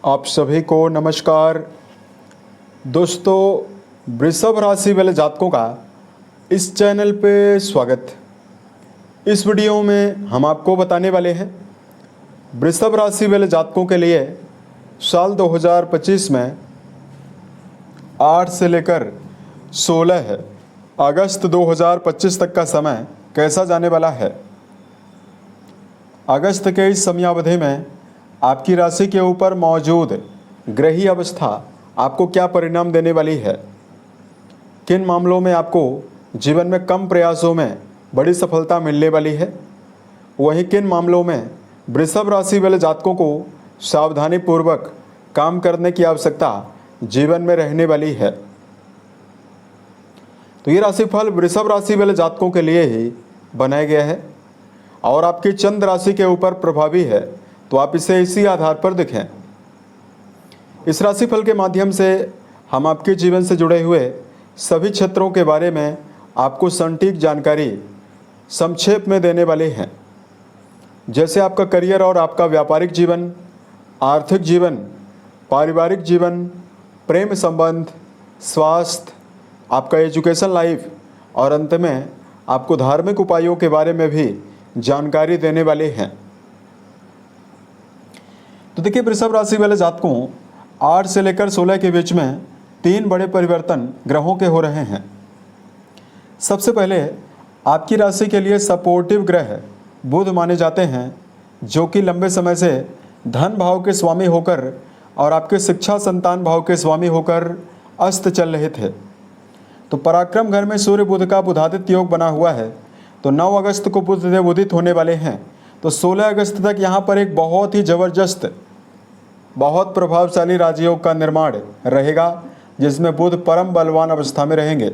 आप सभी को नमस्कार। दोस्तों, वृषभ राशि वाले जातकों का इस चैनल पे स्वागत। इस वीडियो में हम आपको बताने वाले हैं वृषभ राशि वाले जातकों के लिए साल 2025 में 8 से लेकर 16 अगस्त 2025 तक का समय कैसा जाने वाला है। अगस्त के इस समयावधि में आपकी राशि के ऊपर मौजूद ग्रही अवस्था आपको क्या परिणाम देने वाली है, किन मामलों में आपको जीवन में कम प्रयासों में बड़ी सफलता मिलने वाली है, वहीं किन मामलों में वृषभ राशि वाले जातकों को सावधानी पूर्वक काम करने की आवश्यकता जीवन में रहने वाली है। तो ये राशिफल वृषभ राशि वाले जातकों के लिए ही बनाया गया है और आपकी चंद्र राशि के ऊपर प्रभावी है, तो आप इसे इसी आधार पर देखें। इस राशिफल के माध्यम से हम आपके जीवन से जुड़े हुए सभी क्षेत्रों के बारे में आपको सटीक जानकारी संक्षेप में देने वाले हैं, जैसे आपका करियर और आपका व्यापारिक जीवन, आर्थिक जीवन, पारिवारिक जीवन, प्रेम संबंध, स्वास्थ्य, आपका एजुकेशन लाइफ और अंत में आपको धार्मिक उपायों के बारे में भी जानकारी देने वाले हैं। तो देखिए, वृषभ राशि वाले जातकों 8 से लेकर 16 के बीच में 3 बड़े परिवर्तन ग्रहों के हो रहे हैं। सबसे पहले आपकी राशि के लिए सपोर्टिव ग्रह बुध माने जाते हैं, जो कि लंबे समय से धन भाव के स्वामी होकर और आपके शिक्षा संतान भाव के स्वामी होकर अस्त चल रहे थे। तो पराक्रम घर में सूर्य बुध का बुधादित्य योग बना हुआ है, तो 9 अगस्त को बुध देव उदित होने वाले हैं। तो 16 अगस्त तक यहाँ पर एक बहुत ही ज़बरदस्त, बहुत प्रभावशाली राजयोग का निर्माण रहेगा, जिसमें बुध परम बलवान अवस्था में रहेंगे।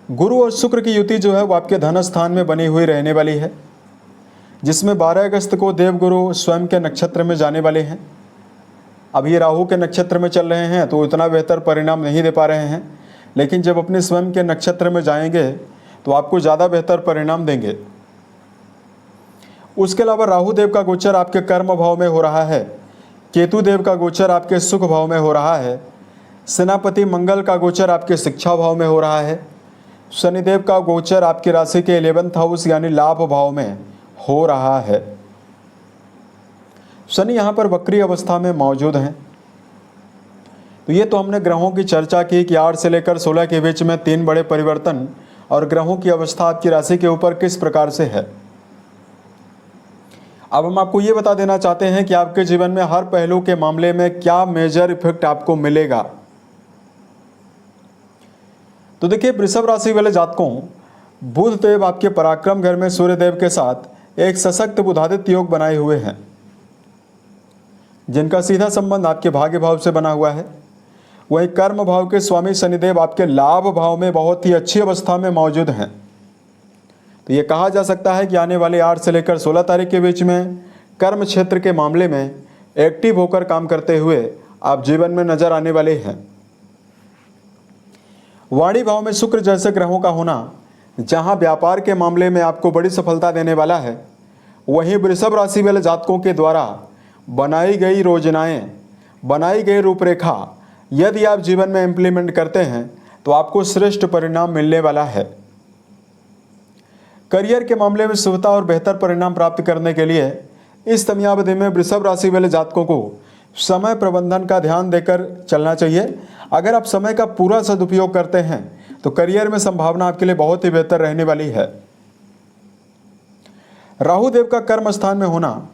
गुरु और शुक्र की युति जो है वो आपके धन स्थान में बनी हुई रहने वाली है, जिसमें 12 अगस्त को देवगुरु स्वयं के नक्षत्र में जाने वाले हैं। अब ये राहु के नक्षत्र में चल रहे हैं तो इतना बेहतर परिणाम नहीं दे पा रहे हैं, लेकिन जब अपने स्वयं के नक्षत्र में जाएंगे तो आपको ज़्यादा बेहतर परिणाम देंगे। उसके अलावा राहु देव का गोचर आपके कर्म भाव में हो रहा है, केतु देव का गोचर आपके सुख भाव में हो रहा है, सेनापति मंगल का गोचर आपके शिक्षा भाव में हो रहा है, शनिदेव का गोचर आपकी राशि के 11th हाउस यानी लाभ भाव में हो रहा है। शनि यहाँ पर वक्री अवस्था में मौजूद हैं। तो ये तो हमने ग्रहों की चर्चा की कि 8 से लेकर 16 के बीच में 3 बड़े परिवर्तन और ग्रहों की अवस्था आपकी राशि के ऊपर किस प्रकार से है। अब हम आपको ये बता देना चाहते हैं कि आपके जीवन में हर पहलू के मामले में क्या मेजर इफेक्ट आपको मिलेगा। तो देखिए, वृषभ राशि वाले जातकों, बुध देव आपके पराक्रम घर में सूर्य देव के साथ एक सशक्त बुधादित्य योग बनाए हुए हैं, जिनका सीधा संबंध आपके भाग्य भाव से बना हुआ है। वहीं कर्म भाव के स्वामी शनिदेव आपके लाभ भाव में बहुत ही अच्छी अवस्था में मौजूद हैं। तो ये कहा जा सकता है कि आने वाले 8 से लेकर 16 तारीख के बीच में कर्म क्षेत्र के मामले में एक्टिव होकर काम करते हुए आप जीवन में नजर आने वाले हैं। वाणी भाव में शुक्र जैसे ग्रहों का होना, जहां व्यापार के मामले में आपको बड़ी सफलता देने वाला है, वहीं वृषभ राशि वाले जातकों के द्वारा बनाई गई योजनाएं, बनाई गई रूपरेखा यदि आप जीवन में इम्प्लीमेंट करते हैं तो आपको श्रेष्ठ परिणाम मिलने वाला है। करियर के मामले में शुभता और बेहतर परिणाम प्राप्त करने के लिए इस समयावधि में वृषभ राशि वाले जातकों को समय प्रबंधन का ध्यान देकर चलना चाहिए। अगर आप समय का पूरा सदुपयोग करते हैं तो करियर में संभावना आपके लिए बहुत ही बेहतर रहने वाली है। राहु देव का कर्म स्थान में होना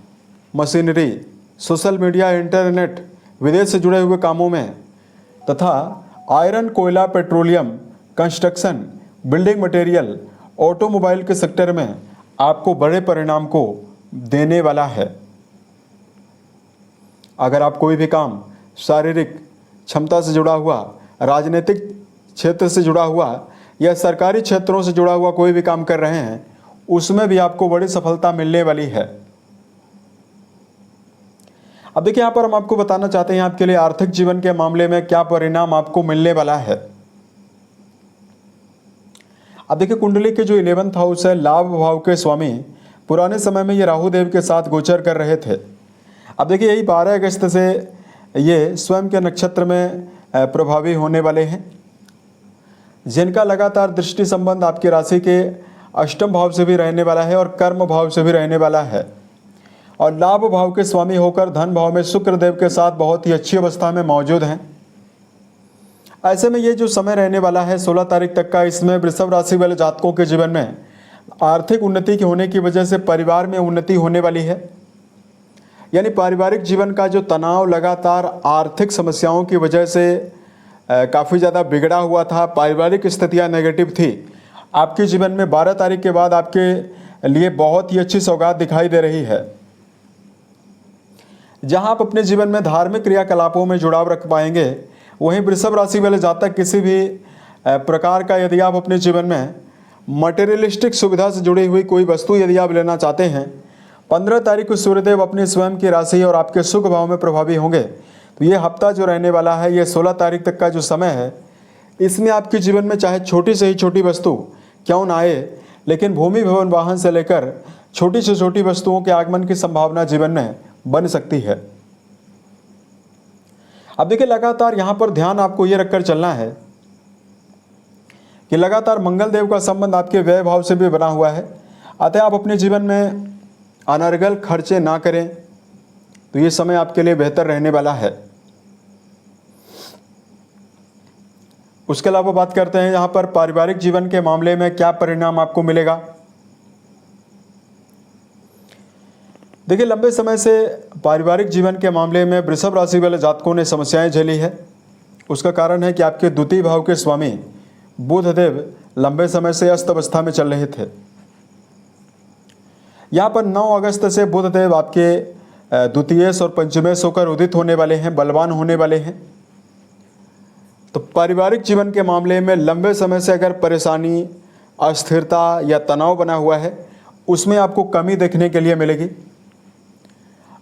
मशीनरी, सोशल मीडिया, इंटरनेट, विदेश से जुड़े हुए कामों में तथा आयरन, कोयला, petroleum, construction, building material, automobile के सेक्टर में आपको बड़े परिणाम को देने वाला है। अगर आप कोई भी काम शारीरिक क्षमता से जुड़ा हुआ, राजनीतिक क्षेत्र से जुड़ा हुआ या सरकारी क्षेत्रों से जुड़ा हुआ कोई भी काम कर रहे हैं, उसमें भी आपको बड़ी सफलता मिलने वाली है। अब देखिए, यहाँ पर हम आपको बताना चाहते हैं आपके लिए आर्थिक जीवन के मामले में क्या परिणाम आपको मिलने वाला है। अब देखिए, कुंडली के जो 11th हाउस है, लाभ भाव के स्वामी पुराने समय में ये राहु देव के साथ गोचर कर रहे थे। अब देखिए यही 12 अगस्त से ये स्वयं के नक्षत्र में प्रभावी होने वाले हैं, जिनका लगातार दृष्टि संबंध आपकी राशि के अष्टम भाव से भी रहने वाला है और कर्म भाव से भी रहने वाला है, और लाभ भाव के स्वामी होकर धन भाव में शुक्र देव के साथ बहुत ही अच्छी अवस्था में मौजूद हैं। ऐसे में ये जो समय रहने वाला है 16 तारीख तक का, इसमें वृषभ राशि वाले जातकों के जीवन में आर्थिक उन्नति के होने की वजह से परिवार में उन्नति होने वाली है। यानी पारिवारिक जीवन का जो तनाव लगातार आर्थिक समस्याओं की वजह से काफ़ी ज़्यादा बिगड़ा हुआ था, पारिवारिक स्थितियाँ नेगेटिव थी, आपके जीवन में 12 तारीख के बाद आपके लिए बहुत ही अच्छी सौगात दिखाई दे रही है, जहां आप अपने जीवन में धार्मिक क्रियाकलापों में जुड़ाव रख पाएंगे। वहीं वृषभ राशि वाले जातक किसी भी प्रकार का यदि आप अपने जीवन में मटेरियलिस्टिक सुविधा से जुड़ी हुई कोई वस्तु यदि आप लेना चाहते हैं, 15 तारीख को सूर्यदेव अपने स्वयं की राशि और आपके सुख भाव में प्रभावी होंगे। तो ये हफ्ता जो रहने वाला है, ये 16 तारीख तक का जो समय है, इसमें आपके जीवन में चाहे छोटी से ही छोटी वस्तु क्यों ना आए, लेकिन भूमि भवन वाहन से लेकर छोटी से छोटी वस्तुओं के आगमन की संभावना जीवन में बन सकती है। अब देखिए लगातार यहाँ पर ध्यान आपको ये रखकर चलना है कि लगातार मंगल देव का संबंध आपके व्यय भाव से भी बना हुआ है, अतः आप अपने जीवन में अनर्गल खर्चे ना करें, तो ये समय आपके लिए बेहतर रहने वाला है। उसके अलावा बात करते हैं यहाँ पर पारिवारिक जीवन के मामले में क्या परिणाम आपको मिलेगा। देखिए लंबे समय से पारिवारिक जीवन के मामले में वृषभ राशि वाले जातकों ने समस्याएं झेली है। उसका कारण है कि आपके द्वितीय भाव के स्वामी बुध देव लंबे समय से अस्त अवस्था में चल रहे थे। यहाँ पर 9 अगस्त से बुध देव आपके द्वितीयेश और पंचमेश होकर उदित होने वाले हैं, बलवान होने वाले हैं। तो पारिवारिक जीवन के मामले में लंबे समय से अगर परेशानी, अस्थिरता या तनाव बना हुआ है, उसमें आपको कमी देखने के लिए मिलेगी।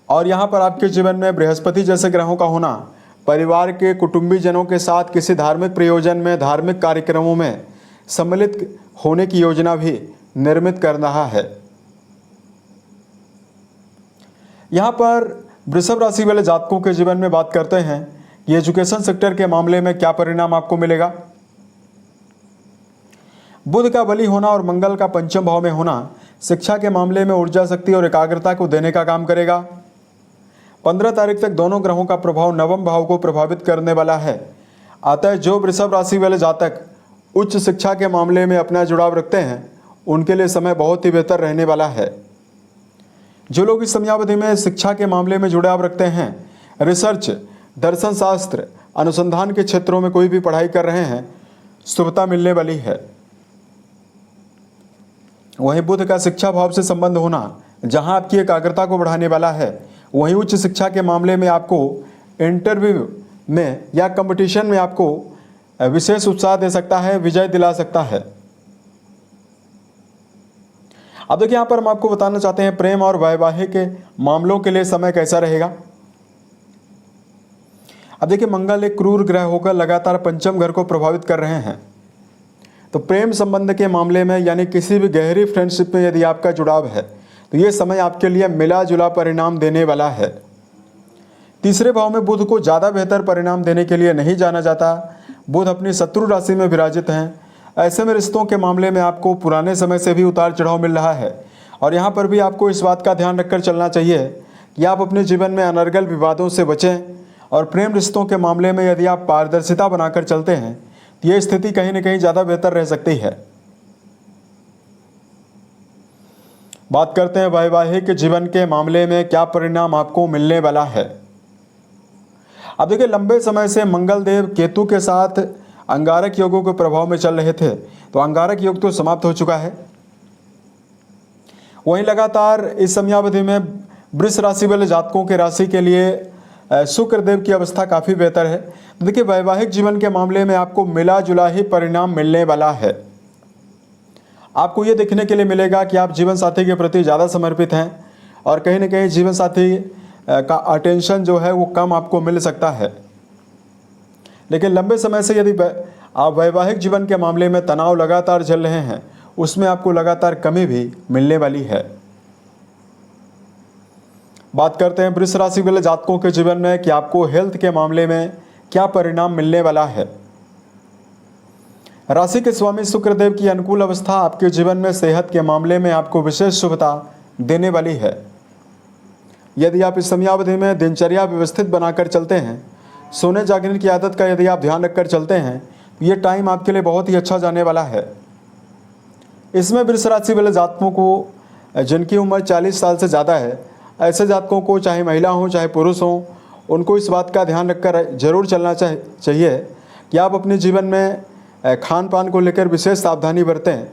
और यहाँ पर आपके जीवन में बृहस्पति जैसे ग्रहों का होना परिवार के कुटुंबी जनों के साथ किसी धार्मिक प्रयोजन में, धार्मिक कार्यक्रमों में सम्मिलित होने की योजना भी निर्मित कर रहा है। यहाँ पर वृषभ राशि वाले जातकों के जीवन में बात करते हैं कि एजुकेशन सेक्टर के मामले में क्या परिणाम आपको मिलेगा। बुध का बली होना और मंगल का पंचम भाव में होना शिक्षा के मामले में ऊर्जा, शक्ति और एकाग्रता को देने का काम करेगा। 15 तारीख तक दोनों ग्रहों का प्रभाव नवम भाव को प्रभावित करने वाला है, अतः जो वृषभ राशि वाले जातक उच्च शिक्षा के मामले में अपना जुड़ाव रखते हैं, उनके लिए समय बहुत ही बेहतर रहने वाला है। जो लोग इस समयावधि में शिक्षा के मामले में जुड़ाव रखते हैं, रिसर्च, दर्शन शास्त्र, अनुसंधान के क्षेत्रों में कोई भी पढ़ाई कर रहे हैं, शुभता मिलने वाली है। वहीं बुध का शिक्षा भाव से संबंध होना जहां आपकी एकाग्रता को बढ़ाने वाला है, वहीं उच्च शिक्षा के मामले में आपको इंटरव्यू में या कंपटीशन में आपको विशेष उत्साह दे सकता है, विजय दिला सकता है। अब देखिए यहाँ पर हम आपको बताना चाहते हैं प्रेम और वैवाहिक मामलों के लिए समय कैसा रहेगा। अब देखिए मंगल एक क्रूर ग्रह होकर लगातार पंचम घर को प्रभावित कर रहे हैं, तो प्रेम संबंध के मामले में यानी किसी भी गहरी फ्रेंडशिप में यदि आपका जुड़ाव है, तो ये समय आपके लिए मिला जुला परिणाम देने वाला है। तीसरे भाव में बुध को ज़्यादा बेहतर परिणाम देने के लिए नहीं जाना जाता। बुध अपनी शत्रु राशि में विराजित हैं। ऐसे में रिश्तों के मामले में आपको पुराने समय से भी उतार चढ़ाव मिल रहा है, और यहाँ पर भी आपको इस बात का ध्यान रखकर चलना चाहिए कि आप अपने जीवन में अनर्गल विवादों से बचें। और प्रेम रिश्तों के मामले में यदि आप पारदर्शिता बनाकर चलते हैं, तो ये स्थिति कहीं न कहीं ज़्यादा बेहतर रह सकती है। बात करते हैं वैवाहिक जीवन के मामले में क्या परिणाम आपको मिलने वाला है। अब देखिए लंबे समय से मंगल देव केतु के साथ अंगारक योगों के प्रभाव में चल रहे थे, तो अंगारक योग तो समाप्त हो चुका है। वहीं लगातार इस समयावधि में वृष राशि वाले जातकों के राशि के लिए शुक्र देव की अवस्था काफ़ी बेहतर है। तो देखिए वैवाहिक जीवन के मामले में आपको मिला जुला ही परिणाम मिलने वाला है। आपको ये देखने के लिए मिलेगा कि आप जीवन साथी के प्रति ज़्यादा समर्पित हैं, और कहीं ना कहीं जीवन साथी का अटेंशन जो है वो कम आपको मिल सकता है। लेकिन लंबे समय से यदि आप वैवाहिक जीवन के मामले में तनाव लगातार झेल रहे हैं, उसमें आपको लगातार कमी भी मिलने वाली है। बात करते हैं वृष राशि वाले जातकों के जीवन में कि आपको हेल्थ के मामले में क्या परिणाम मिलने वाला है। राशि के स्वामी शुक्रदेव की अनुकूल अवस्था आपके जीवन में सेहत के मामले में आपको विशेष शुभता देने वाली है। यदि आप इस समयावधि में दिनचर्या व्यवस्थित बनाकर चलते हैं, सोने जागने की आदत का यदि आप ध्यान रखकर चलते हैं, तो ये टाइम आपके लिए बहुत ही अच्छा जाने वाला है। इसमें वृष राशि वाले जातकों को जिनकी उम्र 40 साल से ज़्यादा है, ऐसे जातकों को चाहे महिला हो चाहे पुरुष हो, उनको इस बात का ध्यान रखकर जरूर चलना चाहिए कि आप अपने जीवन में खान पान को लेकर विशेष सावधानी बरतें।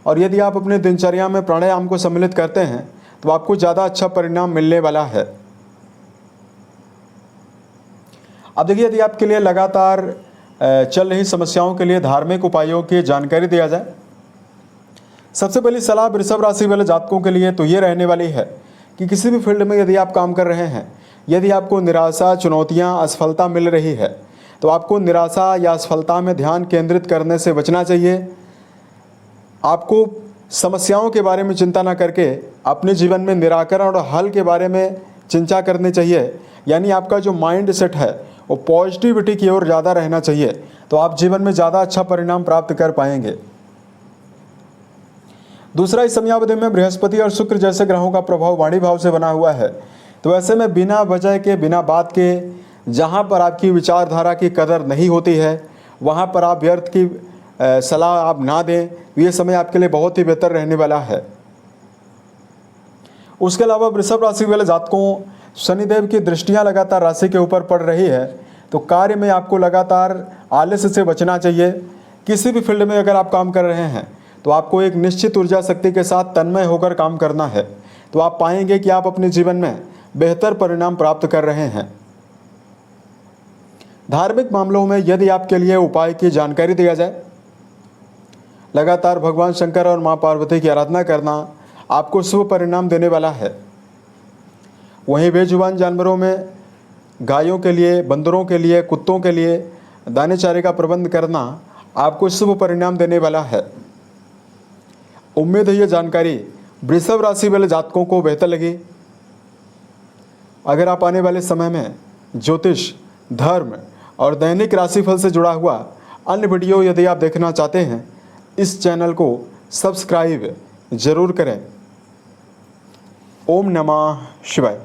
और यदि आप अपने दिनचर्या में प्राणायाम को सम्मिलित करते हैं तो आपको ज़्यादा अच्छा परिणाम मिलने वाला है। अब देखिए, यदि आपके लिए लगातार चल रही समस्याओं के लिए धार्मिक उपायों की जानकारी दिया जाए, सबसे पहली सलाह वृषभ राशि वाले जातकों के लिए तो ये रहने वाली है कि किसी भी फील्ड में यदि आप काम कर रहे हैं, यदि आपको निराशा, चुनौतियां, असफलता मिल रही है, तो आपको निराशा या असफलता में ध्यान केंद्रित करने से बचना चाहिए। आपको समस्याओं के बारे में चिंता न करके अपने जीवन में निराकरण और हल के बारे में चिंता करनी चाहिए। यानी आपका जो माइंड सेट है वो पॉजिटिविटी की ओर ज़्यादा रहना चाहिए, तो आप जीवन में ज़्यादा अच्छा परिणाम प्राप्त कर पाएंगे। दूसरा, इस समयावधि में बृहस्पति और शुक्र जैसे ग्रहों का प्रभाव वाणी भाव से बना हुआ है, तो ऐसे में बिना वजह के, बिना बात के, जहाँ पर आपकी विचारधारा की कदर नहीं होती है, वहाँ पर आप व्यर्थ की सलाह आप ना दें। ये समय आपके लिए बहुत ही बेहतर रहने वाला है। उसके अलावा वृषभ राशि वाले जातकों, शनिदेव की दृष्टियां लगातार राशि के ऊपर पड़ रही है, तो कार्य में आपको लगातार आलस्य से बचना चाहिए। किसी भी फील्ड में अगर आप काम कर रहे हैं तो आपको एक निश्चित ऊर्जा शक्ति के साथ तन्मय होकर काम करना है, तो आप पाएंगे कि आप अपने जीवन में बेहतर परिणाम प्राप्त कर रहे हैं। धार्मिक मामलों में यदि आपके लिए उपाय की जानकारी दिया जाए, लगातार भगवान शंकर और मां पार्वती की आराधना करना आपको शुभ परिणाम देने वाला है। वहीं बेजुबान जानवरों में गायों के लिए, बंदरों के लिए, कुत्तों के लिए दाने चारे का प्रबंध करना आपको शुभ परिणाम देने वाला है। उम्मीद है ये जानकारी वृषभ राशि वाले जातकों को बेहतर लगी। अगर आप आने वाले समय में ज्योतिष, धर्म और दैनिक राशिफल से जुड़ा हुआ अन्य वीडियो यदि आप देखना चाहते हैं, इस चैनल को सब्सक्राइब जरूर करें। ओम नमः शिवाय।